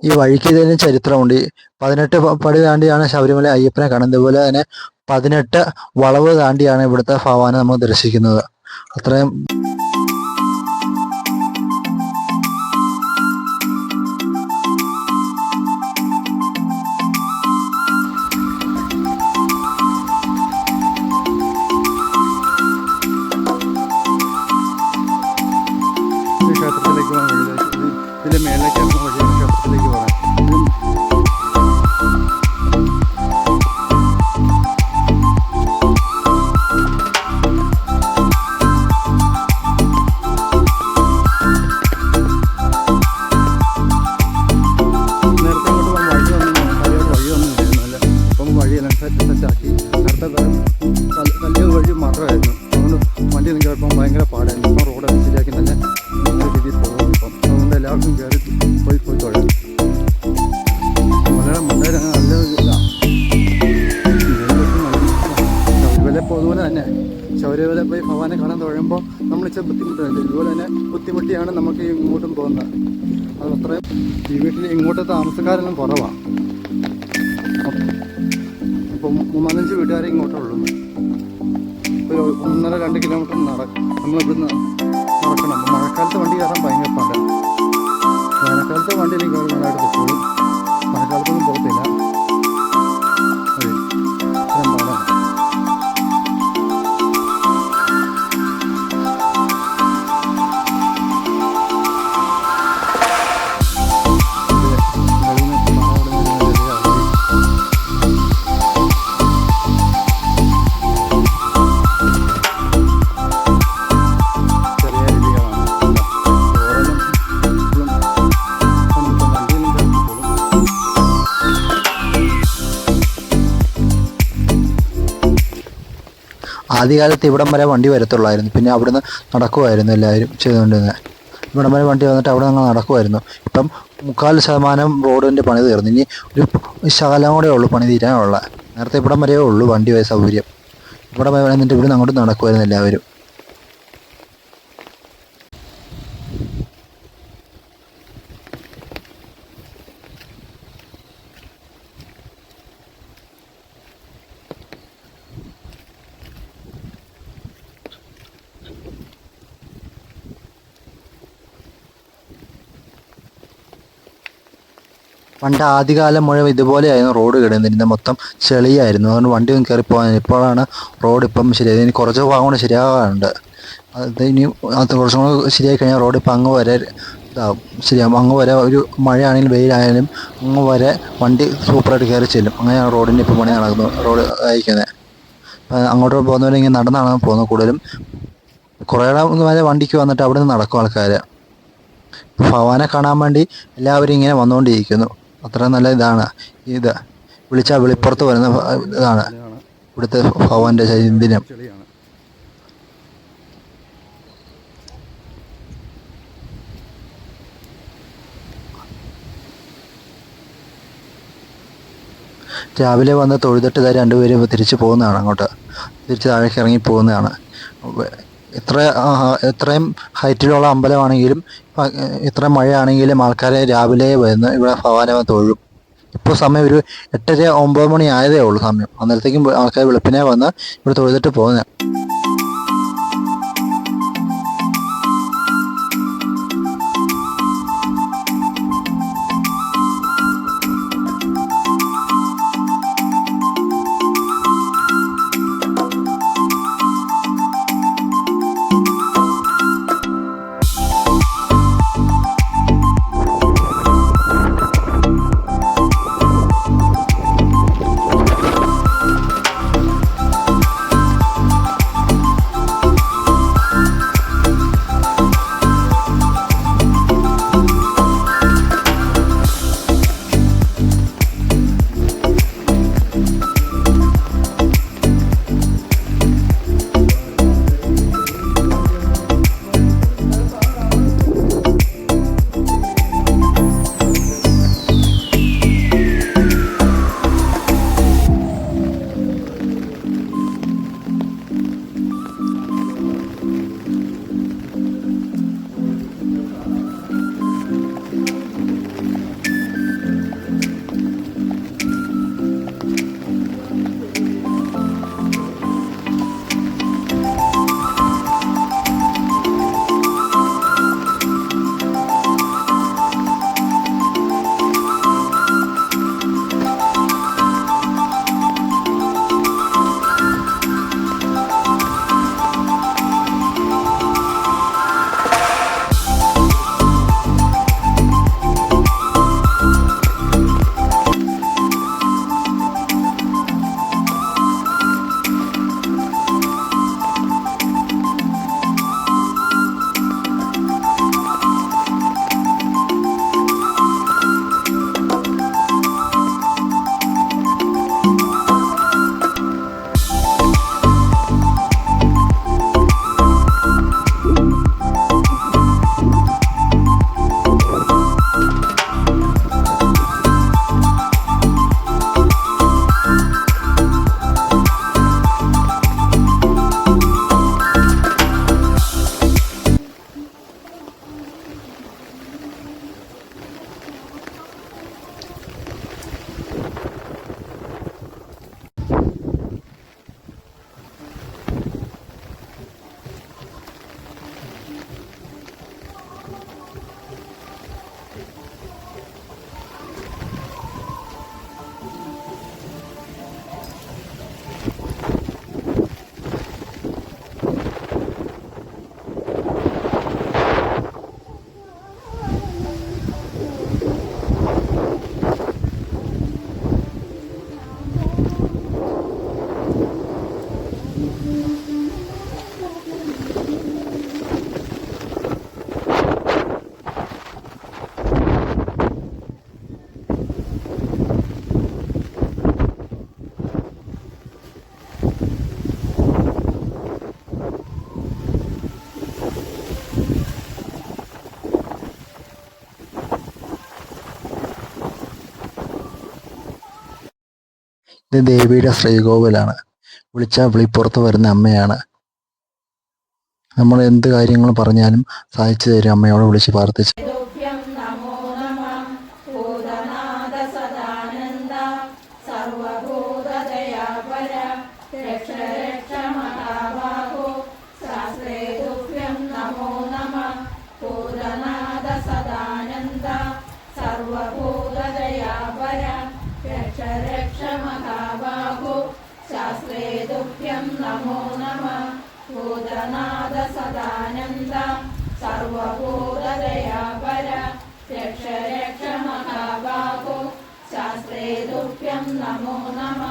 ഈ വഴിക്ക് ഇതിന് ചരിത്രമുണ്ട്. ഈ 18 പടി താണ്ടിയാണ് ശബരിമല അയ്യപ്പനെ കാണുന്നത്. അതുപോലെ തന്നെ 18 വളവ് താണ്ടിയാണ് ഇവിടുത്തെ ഭഗവാനെ നമ്മൾ ദർശിക്കുന്നത്. അത്രയും ക്ഷേത്രത്തിലേക്ക് പോകാൻ വഴി ഇതിൻ്റെ മേലേക്ക് വഴിയാണ് ക്ഷേത്രത്തിലേക്ക് പോകാൻ. നേരത്തെ അങ്ങോട്ട് പോകാൻ വഴിയൊന്നും ഉണ്ടായിരുന്നില്ല. ഇപ്പം വഴിയെല്ലാം സെറ്റാക്കി. നേരത്തെ കല്ല് വഴി മാത്രമായിരുന്നു. അതുകൊണ്ട് വണ്ടി നിൽക്കുമ്പോൾ ഭയങ്കര പാടായിരുന്നു. ഇപ്പം റോഡൊക്കെ ശരിയാക്കി നല്ല രീതിയിൽ പോകും. ഇപ്പം അതുകൊണ്ട് എല്ലാവർക്കും കയറി പോയി തൊഴാം. വളരെ നല്ല ഇതാണ്. ശബരിമല അതുപോലെ തന്നെ ശബരിമല പോയി ഭഗവാനെ കാണാൻ തൊഴുമ്പോൾ നമ്മൾ ഇച്ചിരി ബുദ്ധിമുട്ടുണ്ട്. ഇതുപോലെ തന്നെ ബുദ്ധിമുട്ടിയാണ് നമുക്ക് ഇങ്ങോട്ടും പോകുന്നത്. അത് അത്രയും ഈ വീട്ടിൽ ഇങ്ങോട്ട് താമസക്കാരെല്ലാം കുറവാണ്. അപ്പം 3-4 വീട്ടുകാരെ ഇങ്ങോട്ടേ ഉള്ളൂ. ഒരു 1.5-2 കിലോമീറ്റർ നമ്മളിവിടുന്ന് നടക്കണം. മഴക്കാലത്ത് വണ്ടി കയറാൻ ഭയങ്കര പാടാണ്. വേനൽക്കാലത്ത് വണ്ടി എനിക്ക് നന്നായിട്ട് പൊക്കോളും. മഴക്കാലത്തൊന്നും പോകത്തില്ല. ഇത്രയും പാടാണ്. ആദ്യകാലത്ത് ഇവിടം വരെ വണ്ടി വരത്തുള്ളായിരുന്നു. പിന്നെ അവിടുന്ന് നടക്കുമായിരുന്നു എല്ലാവരും ചെയ്തുകൊണ്ടിരുന്നത്. ഇവിടം വരെ വണ്ടി വന്നിട്ട് അവിടെ നിന്ന് നടക്കുമായിരുന്നു. ഇപ്പം 3/4% റോഡിൻ്റെ പണി തീർന്നു. ഇനി ഒരു ശകലം കൂടെ ഉള്ളൂ പണി തീരാനുള്ള. നേരത്തെ ഇവിടം വരെയേ ഉള്ളൂ വണ്ടി വരെ സൗകര്യം. ഇവിടെ വന്നിട്ട് ഇവിടുന്ന് അങ്ങോട്ട് നടക്കുമായിരുന്നു എല്ലാവരും. പണ്ട് ആദ്യകാലം മുഴുവൻ ഇതുപോലെയായിരുന്നു റോഡ് കിടന്നിരുന്നത്. മൊത്തം ചെളിയായിരുന്നു. അതുകൊണ്ട് വണ്ടി ഒന്നും കയറി പോകാൻ. ഇപ്പോഴാണ് റോഡ് ഇപ്പം ശരിയായത്. ഇനി കുറച്ച് ഭാഗം കൂടെ ശരിയാകാറുണ്ട്. അത് ഇനി അത് കുറച്ചും കൂടെ ശരിയായി കഴിഞ്ഞാൽ റോഡ് ഇപ്പം അങ്ങ് വരെ ഇതാവും, ശരിയാകും. അങ്ങ് വരെ ഒരു മഴയാണെങ്കിലും വെയിലായാലും അങ്ങ് വരെ വണ്ടി സൂപ്പറായിട്ട് കയറി ചെല്ലും. അങ്ങനെയാണ് റോഡിൻ്റെ ഇപ്പം പണി നടക്കുന്നത്. റോഡ് അയക്കുന്നത് അങ്ങോട്ട് പോകുന്നവരിങ്ങനെ നടന്നാണ് പോകുന്നത്. കൂടുതലും കുറേ വരെ വണ്ടിക്ക് വന്നിട്ട് അവിടെ നിന്ന് നടക്കും ആൾക്കാർ. ഭഗവാനെ കാണാൻ വേണ്ടി എല്ലാവരും ഇങ്ങനെ വന്നുകൊണ്ടിരിക്കുന്നു. അത്ര നല്ല ഇതാണ്. ഇത് വിളിച്ചാൽ വെളിപ്പുറത്ത് വരുന്ന ഇതാണ് ഇവിടുത്തെ ഭഗവാന്റെ ചൈതന്യം. രാവിലെ വന്ന് തൊഴുതിട്ട് 2 പേര് തിരിച്ച് പോകുന്നതാണ്. അങ്ങോട്ട് തിരിച്ച് താഴേക്ക് ഇറങ്ങി പോകുന്നതാണ്. എത്രയും ഹൈറ്റിലുള്ള അമ്പലമാണെങ്കിലും ഇത്ര മഴയാണെങ്കിലും ആൾക്കാരെ രാവിലെ വരുന്ന ഇവിടെ ഭഗവാനെ തൊഴും. ഇപ്പോൾ സമയം ഒരു 8-9 മണി ആയതേ ഉള്ളൂ സമയം. അന്നേരത്തേക്കും ആൾക്കാർ വെളുപ്പിനെ വന്ന് ഇവിടെ തൊഴുതിട്ട് പോകുന്നത്. ഇത് ദേവിയുടെ ശ്രീകോവിലാണ്. വിളിച്ചാൽ വിളിപ്പുറത്ത് വരുന്ന അമ്മയാണ്. നമ്മൾ എന്ത് കാര്യങ്ങൾ പറഞ്ഞാലും സാധിച്ചു തരും അമ്മയോട് വിളിച്ച് പ്രാർത്ഥിച്ച്. ഭൂതനാഥ സദാനന്ദ സർവഭൂതദയാപര രക്ഷ രക്ഷ മഹാബാഹോ ശാസ്ത്രേ തുഭ്യം നമോ നമഃ.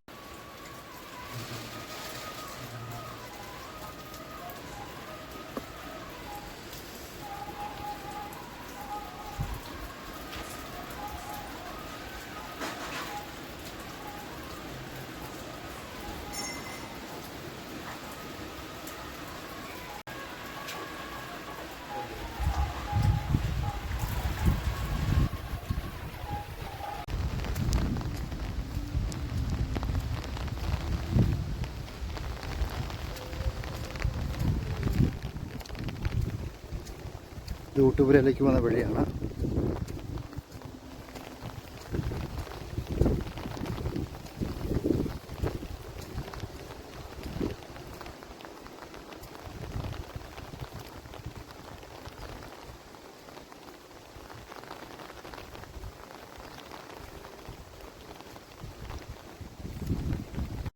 ഇത് ഊട്ടുപുരയിലേക്ക് പോകുന്ന വഴിയാണ്.